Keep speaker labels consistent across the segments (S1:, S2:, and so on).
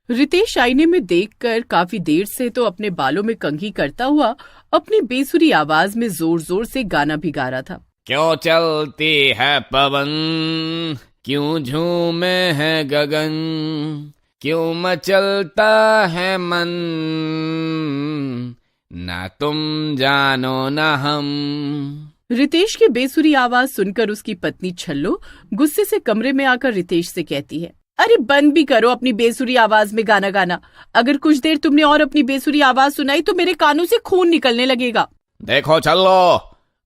S1: रितेश आईने में देखकर काफी देर से तो अपने बालों में कंघी करता हुआ अपनी बेसुरी आवाज में जोर जोर से गाना भी गा रहा था।
S2: क्यों चलती है पवन, क्यों झूमे है गगन, क्यों मचलता है मन, ना तुम जानो ना हम।
S1: रितेश की बेसुरी आवाज सुनकर उसकी पत्नी छल्लो गुस्से से कमरे में आकर रितेश से कहती है, अरे बंद भी करो अपनी बेसुरी आवाज में गाना गाना। अगर कुछ देर तुमने और अपनी बेसुरी आवाज सुनाई तो मेरे कानों से खून निकलने लगेगा।
S2: देखो छल्लो,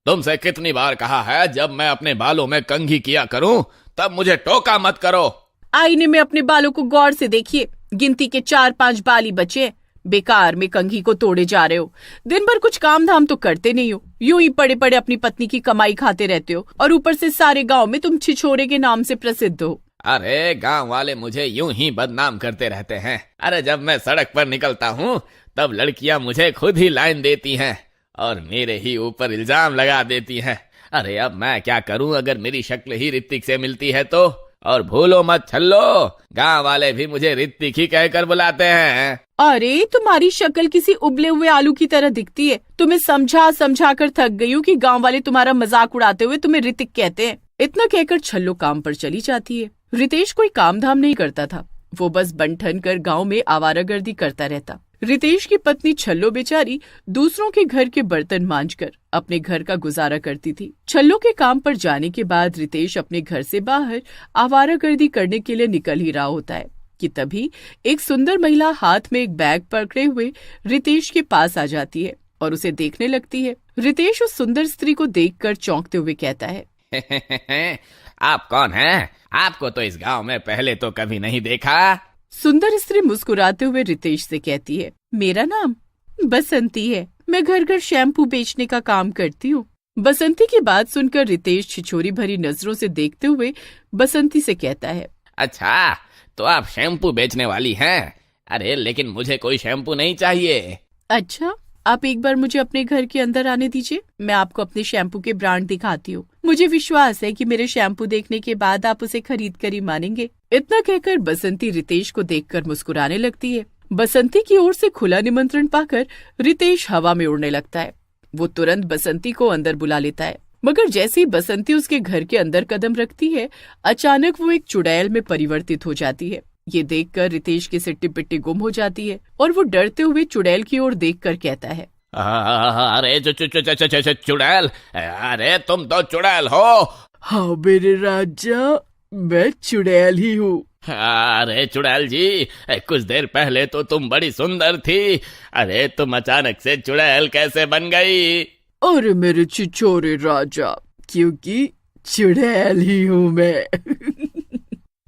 S2: तुमसे कितनी बार कहा है जब मैं अपने बालों में कंघी किया करूं तब मुझे टोका मत करो।
S1: आईने में अपने बालों को गौर से देखिए, गिनती के 4-5 बाल ही बचे। बेकार में कंघी को तोड़े जा रहे हो। दिन भर कुछ काम धाम तो करते नहीं हो, यूं ही पड़े पड़े अपनी पत्नी की कमाई खाते रहते हो और ऊपर से सारे गांव में तुम छिछोरे के नाम से प्रसिद्ध हो।
S2: अरे गांव वाले मुझे यूं ही बदनाम करते रहते हैं। अरे जब मैं सड़क पर निकलता हूं तब लड़कियां मुझे खुद ही लाइन देती हैं और मेरे ही ऊपर इल्जाम लगा देती हैं। अरे अब मैं क्या करूं अगर मेरी शक्ल ही ऋतिक से मिलती है तो। और भूलो मत छल्लो, गांव वाले भी मुझे ऋतिक ही कहकर बुलाते हैं।
S1: अरे तुम्हारी शक्ल किसी उबले हुए आलू की तरह दिखती है। तुम्हें समझा समझा कर थक गई हूँ कि गांव वाले तुम्हारा मजाक उड़ाते हुए तुम्हें ऋतिक कहते हैं। इतना कहकर छल्लो काम पर चली जाती है। रितेश कोई काम धाम नहीं करता था, वो बस बन ठन कर गाँव में आवारागर्दी करता रहता। रितेश की पत्नी छल्लो बेचारी दूसरों के घर के बर्तन मांजकर अपने घर का गुजारा करती थी। छल्लो के काम पर जाने के बाद रितेश अपने घर से बाहर आवारागर्दी करने के लिए निकल ही रहा होता है कि तभी एक सुंदर महिला हाथ में एक बैग पकड़े हुए रितेश के पास आ जाती है और उसे देखने लगती है। रितेश उस सुंदर स्त्री को देखकर चौंकते हुए कहता है,
S2: आप कौन हैं? आपको तो इस गांव में पहले तो कभी नहीं देखा।
S1: सुंदर स्त्री मुस्कुराते हुए रितेश से कहती है, मेरा नाम बसंती है, मैं घर घर शैम्पू बेचने का काम करती हूँ। बसंती की बात सुनकर रितेश छिछोरी भरी नजरों से देखते हुए बसंती से कहता है,
S2: अच्छा तो आप शैम्पू बेचने वाली हैं? अरे लेकिन मुझे कोई शैम्पू नहीं चाहिए।
S1: अच्छा, आप एक बार मुझे अपने घर के अंदर आने दीजिए, मैं आपको अपने शैम्पू के ब्रांड दिखाती हूँ। मुझे विश्वास है कि मेरे शैम्पू देखने के बाद आप उसे खरीद कर ही मानेंगे। इतना कहकर बसंती रितेश को देखकर मुस्कुराने लगती है। बसंती की ओर से खुला निमंत्रण पाकर रितेश हवा में उड़ने लगता है। वो तुरंत बसंती को अंदर बुला लेता है, मगर जैसे ही बसंती उसके घर के अंदर कदम रखती है, अचानक वो एक चुड़ैल में परिवर्तित हो जाती है। ये देखकर रितेश की सिट्टी पिट्टी गुम हो जाती है और वो डरते हुए चुड़ैल की ओर देखकर कहता है,
S2: अरे चुड़ैल, अरे तुम तो चुड़ैल हो।
S1: हाँ मेरे राजा, मैं चुड़ैल ही हूँ।
S2: अरे चुड़ैल जी, कुछ देर पहले तो तुम बड़ी सुंदर थी। अरे तुम अचानक से चुड़ैल कैसे बन गई?
S1: अरे मेरे छिछोरे राजा, क्योंकि चुड़ैल ही हूँ मैं।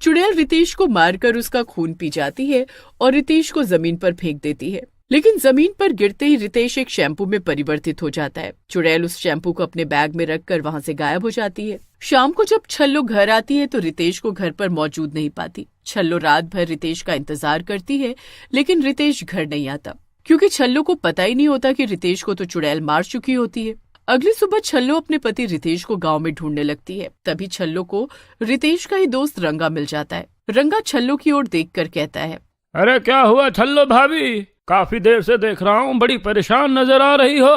S1: चुड़ैल रितेश को मारकर उसका खून पी जाती है और रितेश को जमीन पर फेंक देती है, लेकिन जमीन पर गिरते ही रितेश एक शैम्पू में परिवर्तित हो जाता है। चुड़ैल उस शैम्पू को अपने बैग में रखकर वहाँ से गायब हो जाती है। शाम को जब छल्लो घर आती है तो रितेश को घर पर मौजूद नहीं पाती। छल्लो रात भर रितेश का इंतजार करती है, लेकिन रितेश घर नहीं आता, क्योंकि छल्लो को पता ही नहीं होता कि रितेश को तो चुड़ैल मार चुकी होती है। अगली सुबह छल्लो अपने पति रितेश को गांव में ढूंढने लगती है। तभी छल्लो को रितेश का ही दोस्त रंगा मिल जाता है। रंगा छल्लो की ओर देखकर कहता है,
S3: अरे क्या हुआ छल्लो भाभी, काफी देर से देख रहा हूँ, बड़ी परेशान नजर आ रही हो।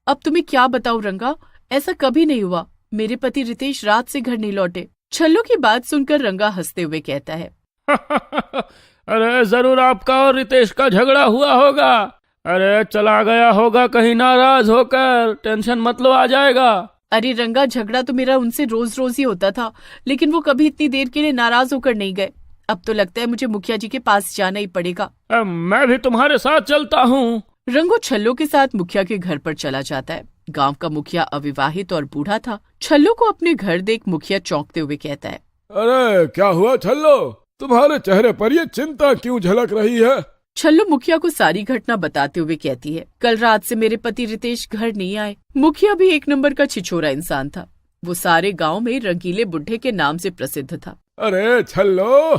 S1: अब तुम्हें क्या बताऊं रंगा, ऐसा कभी नहीं हुआ। मेरे पति रितेश रात से घर नहीं लौटे। छल्लो की बात सुनकर रंगा हंसते हुए कहता है,
S3: अरे जरूर आपका और रितेश का झगड़ा हुआ होगा। अरे चला गया होगा कहीं नाराज होकर, टेंशन मत लो, आ जाएगा।
S1: अरे रंगा, झगड़ा तो मेरा उनसे रोज रोज ही होता था, लेकिन वो कभी इतनी देर के लिए नाराज होकर नहीं गए। अब तो लगता है मुझे मुखिया जी के पास जाना ही पड़ेगा।
S3: मैं भी तुम्हारे साथ चलता हूँ।
S1: रंगो छल्लो के साथ मुखिया के घर पर चला जाता है। गांव का मुखिया अविवाहित और बूढ़ा था। छल्लो को अपने घर देख मुखिया चौंकते हुए कहता है,
S4: अरे क्या हुआ छल्लो, तुम्हारे चेहरे पर ये चिंता क्यों झलक रही है?
S1: छल्लो मुखिया को सारी घटना बताते हुए कहती है, कल रात से मेरे पति रितेश घर नहीं आए। मुखिया भी एक नंबर का छिछोरा इंसान था। वो सारे गांव में रंगीले बुढ़े के नाम से प्रसिद्ध था।
S4: अरे छल्लो,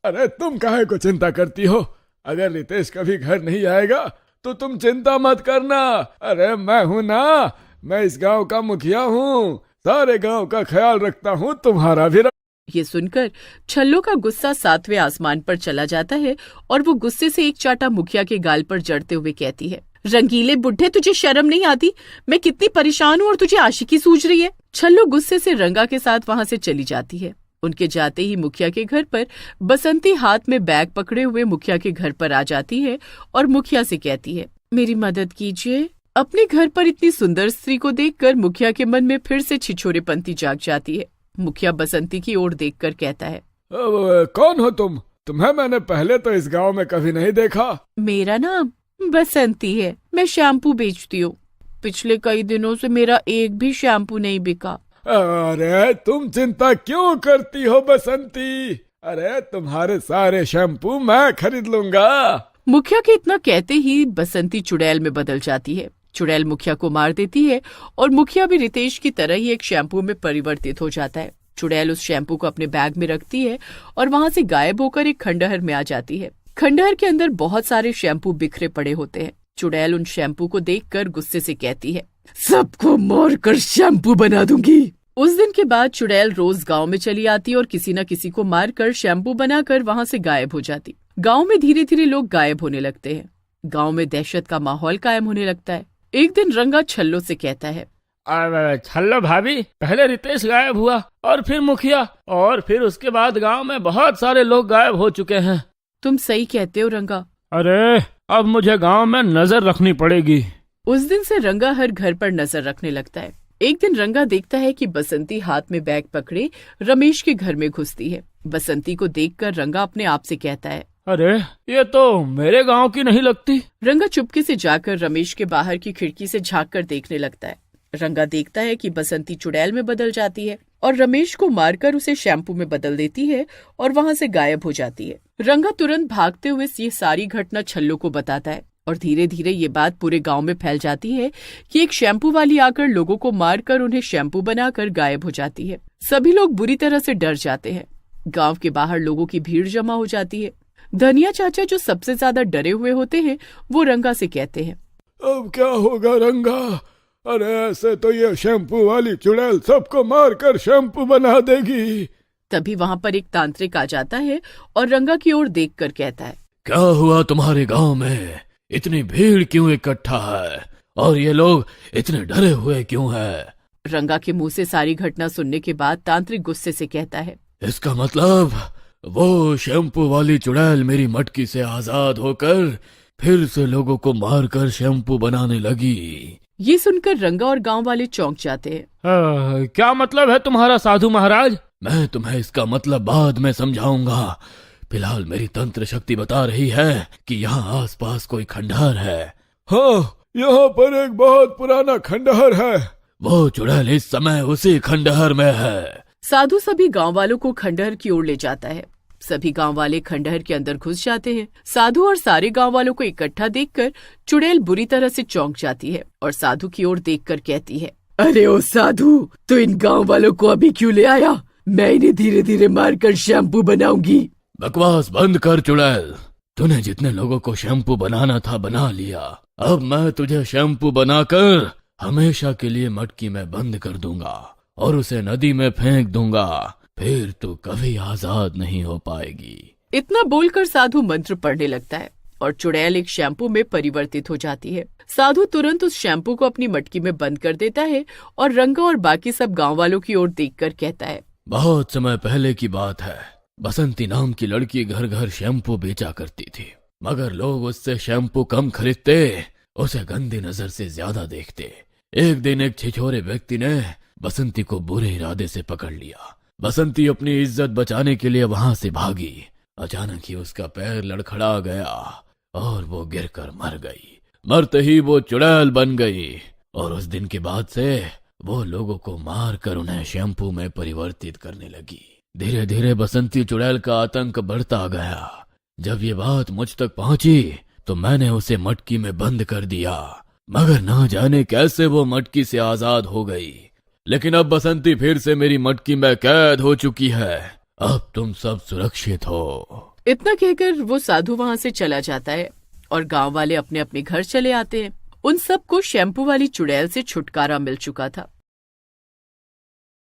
S4: अरे तुम काहे को चिंता करती हो? अगर रितेश कभी घर नहीं आएगा तो तुम चिंता मत करना। अरे मैं हूँ ना, मैं इस गांव का मुखिया हूँ, सारे गांव का ख्याल रखता हूँ, तुम्हारा भी
S1: ये सुनकर छल्लो का गुस्सा 7वें आसमान पर चला जाता है और वो गुस्से से एक चाटा मुखिया के गाल पर जड़ते हुए कहती है, रंगीले बुढ़े, तुझे शर्म नहीं आती? मैं कितनी परेशान हूँ और तुझे आशिकी सूझ रही है। छल्लो गुस्से से रंगा के साथ वहाँ से चली जाती है। उनके जाते ही मुखिया के घर पर बसंती हाथ में बैग पकड़े हुए मुखिया के घर पर आ जाती है और मुखिया से कहती है, मेरी मदद कीजिए। अपने घर पर इतनी सुंदर स्त्री को देखकर मुखिया के मन में फिर से छिछोरेपंती जाग जाती है। मुखिया बसंती की ओर देखकर कहता है,
S4: कौन हो तुम? तुम्हें मैंने पहले तो इस गांव में कभी नहीं देखा।
S1: मेरा नाम बसंती है, मैं शैम्पू बेचती हूँ। पिछले कई दिनों से मेरा एक भी शैम्पू नहीं बिका।
S4: अरे तुम चिंता क्यों करती हो बसंती? अरे तुम्हारे सारे शैम्पू मैं खरीद लूंगा।
S1: मुखिया के इतना कहते ही बसंती चुड़ैल में बदल जाती है। चुड़ैल मुखिया को मार देती है और मुखिया भी रितेश की तरह ही एक शैम्पू में परिवर्तित हो जाता है। चुड़ैल उस शैम्पू को अपने बैग में रखती है और वहाँ से गायब होकर एक खंडहर में आ जाती है। खंडहर के अंदर बहुत सारे शैम्पू बिखरे पड़े होते हैं। चुड़ैल उन शैम्पू को देखकर गुस्से से कहती है, सबको मारकर शैम्पू बना दूंगी। उस दिन के बाद चुड़ैल रोज गांव में चली आती और किसी न किसी को मारकर शैम्पू बनाकर वहाँ से गायब हो जाती। गांव में धीरे धीरे लोग गायब होने लगते हैं। गांव में दहशत का माहौल कायम होने लगता है। एक दिन रंगा छल्लो से कहता है,
S3: अरे छल्लो भाभी, पहले रितेश गायब हुआ और फिर मुखिया और फिर उसके बाद गांव में बहुत सारे लोग गायब हो चुके हैं।
S1: तुम सही कहते हो रंगा।
S3: अरे अब मुझे गांव में नजर रखनी पड़ेगी।
S1: उस दिन से रंगा हर घर पर नजर रखने लगता है। एक दिन रंगा देखता है कि बसंती हाथ में बैग पकड़े रमेश के घर में घुसती है। बसंती को देखकर रंगा अपने आप से कहता है,
S3: अरे ये तो मेरे गांव की नहीं लगती।
S1: रंगा चुपके से जाकर रमेश के बाहर की खिड़की से झांक कर देखने लगता है। रंगा देखता है कि बसंती चुड़ैल में बदल जाती है और रमेश को मारकर उसे शैम्पू में बदल देती है और वहाँ से गायब हो जाती है। रंगा तुरंत भागते हुए ये सारी घटना छल्लो को बताता है और धीरे धीरे ये बात पूरे गांव में फैल जाती है कि एक शैम्पू वाली आकर लोगों को मारकर उन्हें शैम्पू बनाकर गायब हो जाती है। सभी लोग बुरी तरह से डर जाते हैं। गांव के बाहर लोगों की भीड़ जमा हो जाती है। धनिया चाचा जो सबसे ज्यादा डरे हुए होते हैं वो रंगा से कहते हैं,
S4: अब क्या होगा रंगा? अरे ऐसे तो ये शैम्पू वाली चुड़ैल सबको मारकर शैम्पू बना देगी।
S1: तभी वहाँ पर एक तांत्रिक आ जाता है और रंगा की ओर देखकर कहता है,
S3: क्या हुआ तुम्हारे गांव में? इतनी भीड़ क्यों इकट्ठा है और ये लोग इतने डरे हुए क्यों हैं?
S1: रंगा के मुंह से सारी घटना सुनने के बाद तांत्रिक गुस्से से कहता है,
S3: इसका मतलब वो शैम्पू वाली चुड़ैल मेरी मटकी से आजाद होकर फिर से लोगों को मारकर शैम्पू बनाने लगी।
S1: ये सुनकर रंगा और गांव वाले चौंक जाते हैं।
S3: क्या मतलब है तुम्हारा साधु महाराज? मैं तुम्हें इसका मतलब बाद में समझाऊंगा। फिलहाल मेरी तंत्र शक्ति बता रही है कि यहाँ आसपास कोई खंडहर है।
S4: हाँ, यहाँ पर एक बहुत पुराना खंडहर है।
S3: वो चुड़ैल इस समय उसी खंडहर में है।
S1: साधु सभी गांव वालों को खंडहर की ओर ले जाता है। सभी गांव वाले खंडहर के अंदर घुस जाते हैं। साधु और सारे गांव वालों को इकट्ठा देखकर चुड़ैल बुरी तरह से चौंक जाती है और साधु की ओर देखकर कहती है, अरे ओ साधु, तो इन गांव वालों को अभी क्यों ले आया? मैं इन्हें धीरे धीरे मारकर शैम्पू बनाऊंगी।
S3: बकवास बंद कर चुड़ैल, तूने जितने लोगों को शैम्पू बनाना था बना लिया। अब मैं तुझे शैम्पू बनाकर हमेशा के लिए मटकी में बंद कर दूंगा और उसे नदी में फेंक दूंगा। फिर तू कभी आजाद नहीं हो पाएगी।
S1: इतना बोलकर साधु मंत्र पढ़ने लगता है और चुड़ैल एक शैम्पू में परिवर्तित हो जाती है। साधु तुरंत उस शैम्पू को अपनी मटकी में बंद कर देता है और रंगा और बाकी सब गांव वालों की ओर देखकर कहता है,
S3: बहुत समय पहले की बात है। बसंती नाम की लड़की घर घर शैम्पू बेचा करती थी, मगर लोग उससे शैम्पू कम खरीदते, उसे गंदी नजर से ज्यादा देखते। एक दिन एक छिछोरे व्यक्ति ने बसंती को बुरे इरादे से पकड़ लिया। बसंती अपनी इज्जत बचाने के लिए वहां से भागी। अचानक ही उसका पैर लड़खड़ा गया और वो गिरकर मर गई। मरते ही वो चुड़ैल बन गई और उस दिन के बाद से वो लोगों को मार कर उन्हें शैम्पू में परिवर्तित करने लगी। धीरे धीरे बसंती चुड़ैल का आतंक बढ़ता गया। जब ये बात मुझ तक पहुंची तो मैंने उसे मटकी में बंद कर दिया, मगर ना जाने कैसे वो मटकी से आजाद हो गई। लेकिन अब बसंती फिर से मेरी मटकी में कैद हो चुकी है। अब तुम सब सुरक्षित हो।
S1: इतना कहकर वो साधु वहाँ से चला जाता है और गांव वाले अपने अपने घर चले आते हैं। उन सबको शैम्पू वाली चुड़ैल से छुटकारा मिल चुका था।